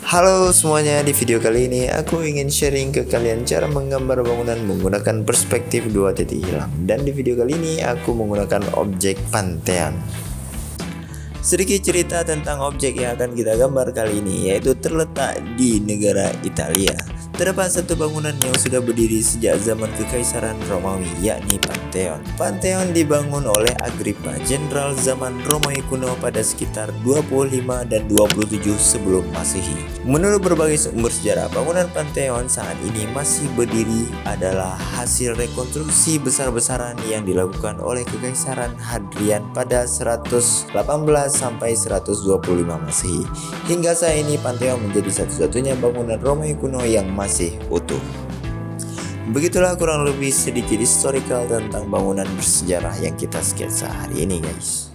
Halo semuanya, di video kali ini aku ingin sharing ke kalian cara menggambar bangunan menggunakan perspektif dua titik hilang. Dan di video kali ini aku menggunakan objek Pantheon. Sedikit cerita tentang objek yang akan kita gambar kali ini, yaitu terletak di negara Italia. Terdapat satu bangunan yang sudah berdiri sejak zaman Kekaisaran Romawi, yakni Pantheon. Pantheon dibangun oleh Agrippa, jenderal zaman Romawi kuno pada sekitar 25 dan 27 sebelum Masehi. Menurut berbagai sumber sejarah, bangunan Pantheon saat ini masih berdiri adalah hasil rekonstruksi besar-besaran yang dilakukan oleh Kekaisaran Hadrian pada 118 sampai 125 Masehi. Hingga saat ini Pantheon menjadi satu-satunya bangunan Romawi kuno yang masih utuh. Begitulah kurang lebih sedikit historical tentang bangunan bersejarah yang kita sketsa hari ini, guys.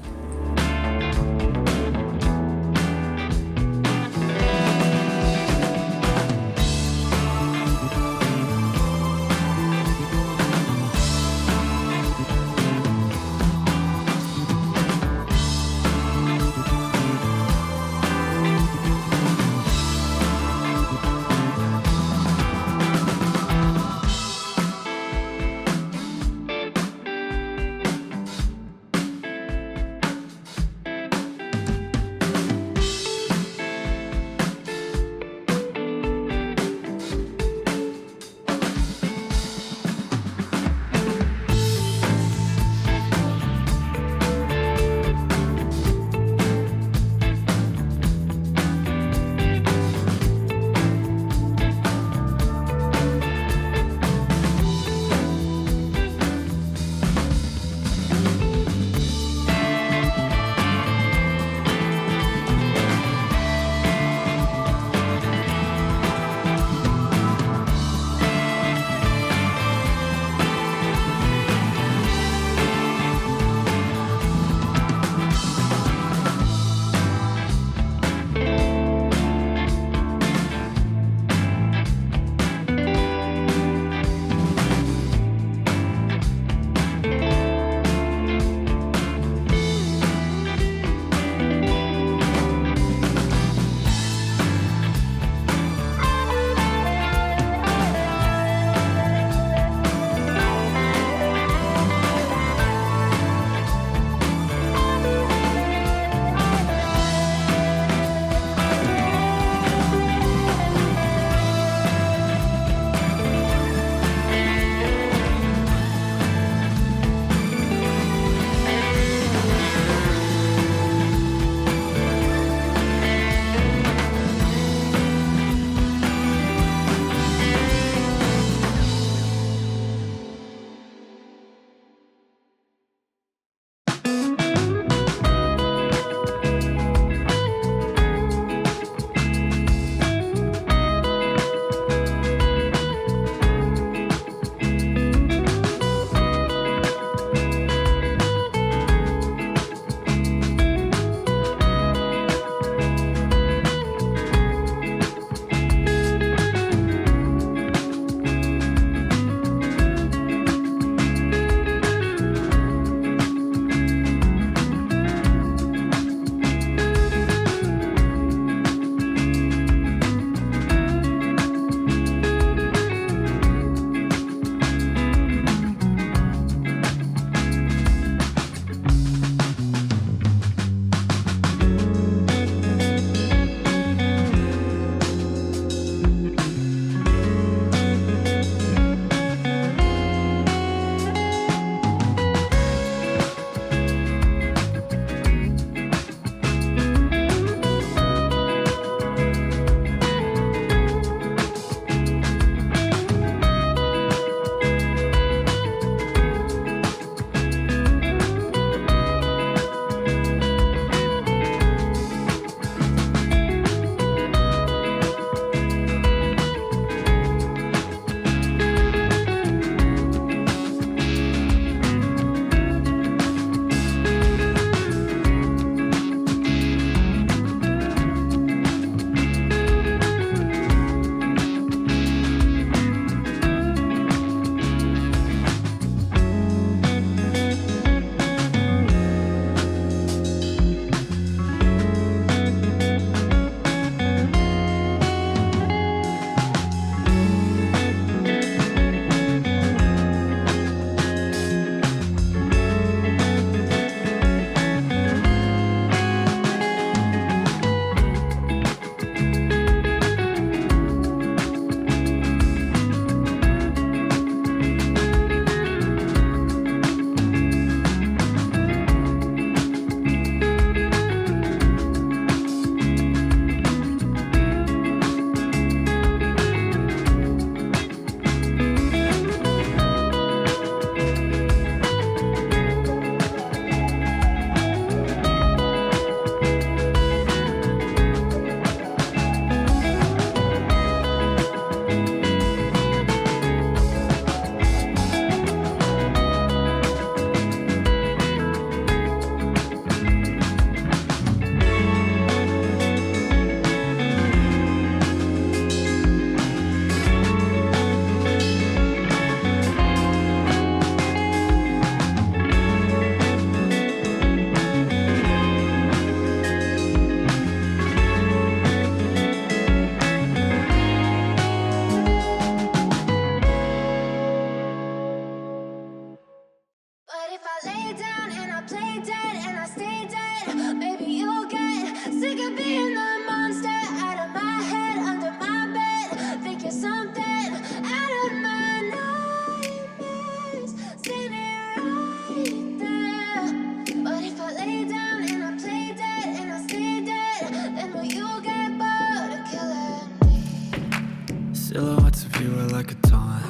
Silhouettes of you are like a taunt.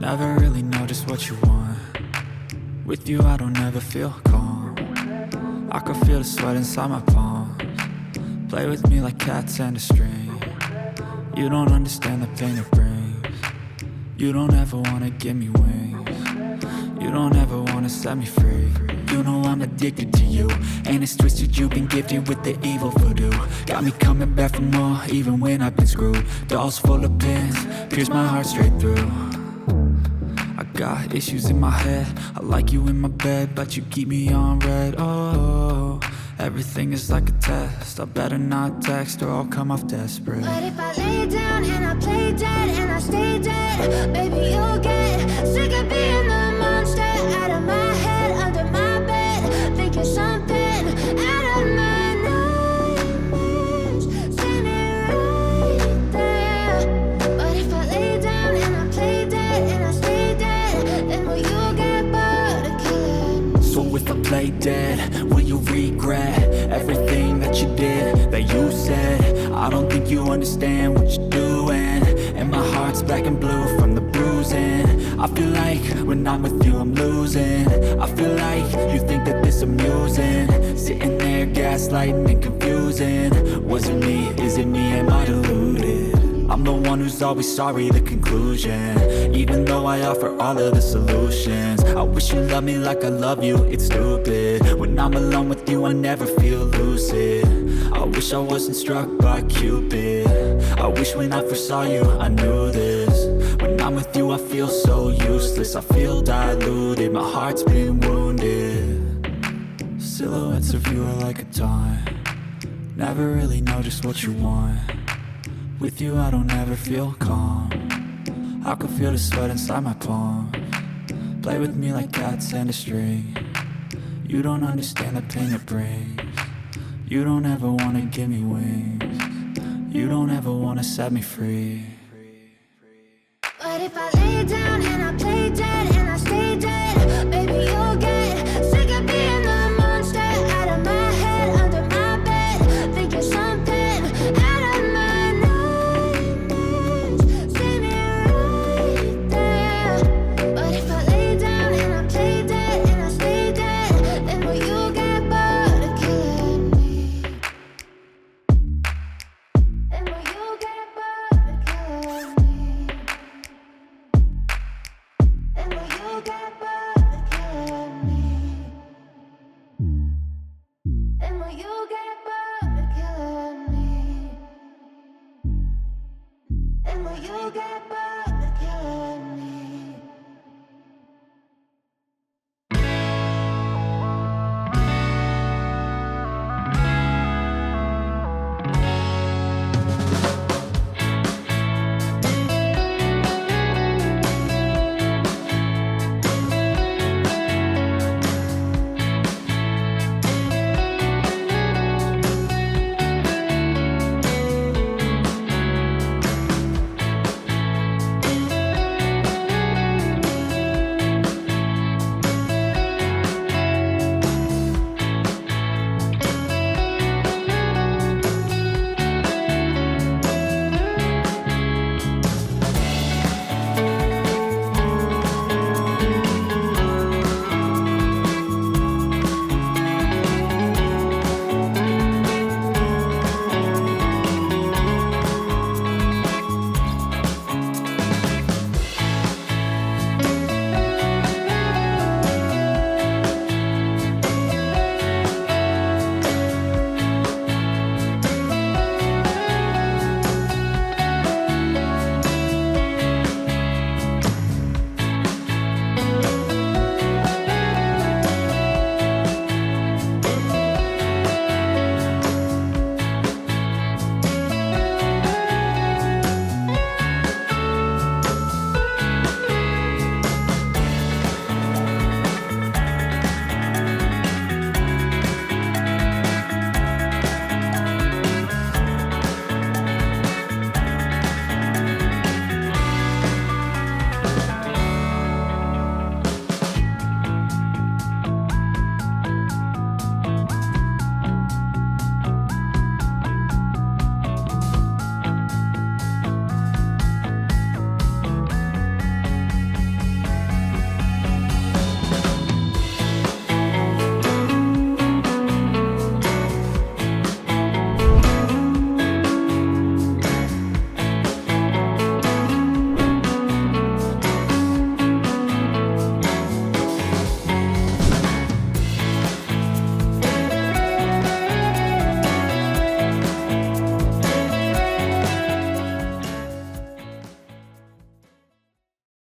Never really know just what you want. With you I don't ever feel calm. I can feel the sweat inside my palms. Play with me like cats and a string. You don't understand the pain it brings. You don't ever wanna give me wings. You don't ever wanna set me free. You know I'm addicted to you, and it's twisted, you've been gifted with the evil voodoo. Got me coming back for more, even when I've been screwed. Dolls full of pins, pierce my heart straight through. I got issues in my head, I like you in my bed, but you keep me on red. Oh, everything is like a test, I better not text or I'll come off desperate. But if I lay down and I play dead and I stay dead, baby you'll get sick of being the monster out of my head, under my bed, thinking something out of my nightmares, standing right there. But if I lay down and I play dead and I stay dead, then will you get bored of killing me? So if I play dead, will you regret everything that you did, that you said? I don't think you understand what you're doing, and my heart's black and blue from the bruising. I feel like when I'm with you I'm losing. I feel like you think that this amusing, sitting there gaslighting and confusing. Was it me? Is it me? Am I deluded? I'm the one who's always sorry, the conclusion, even though I offer all of the solutions. I wish you loved me like I love you, it's stupid. When I'm alone with you I never feel lucid. I wish I wasn't struck by Cupid. I wish when I first saw you I knew this. When I'm with you I feel so useless, I feel diluted, my heart's been wounded. Silhouettes of you are like a taunt. Never really know just what you want. With you I don't ever feel calm. I can feel the sweat inside my palms. Play with me like cats and a string. You don't understand the pain it brings. You don't ever wanna give me wings. You don't ever wanna set me free. But if I lay down and I play dead and I stay dead, baby you'll get sick of being the monster out of my head, under my bed, thinking something out of my nightmares, standing right there. But if I lay down and I play dead and I stay dead, then will you get bored of killing me? Then will you get bored of killing me? And will you get bored of killing me? And will you get bored of killing me? And will you get bored?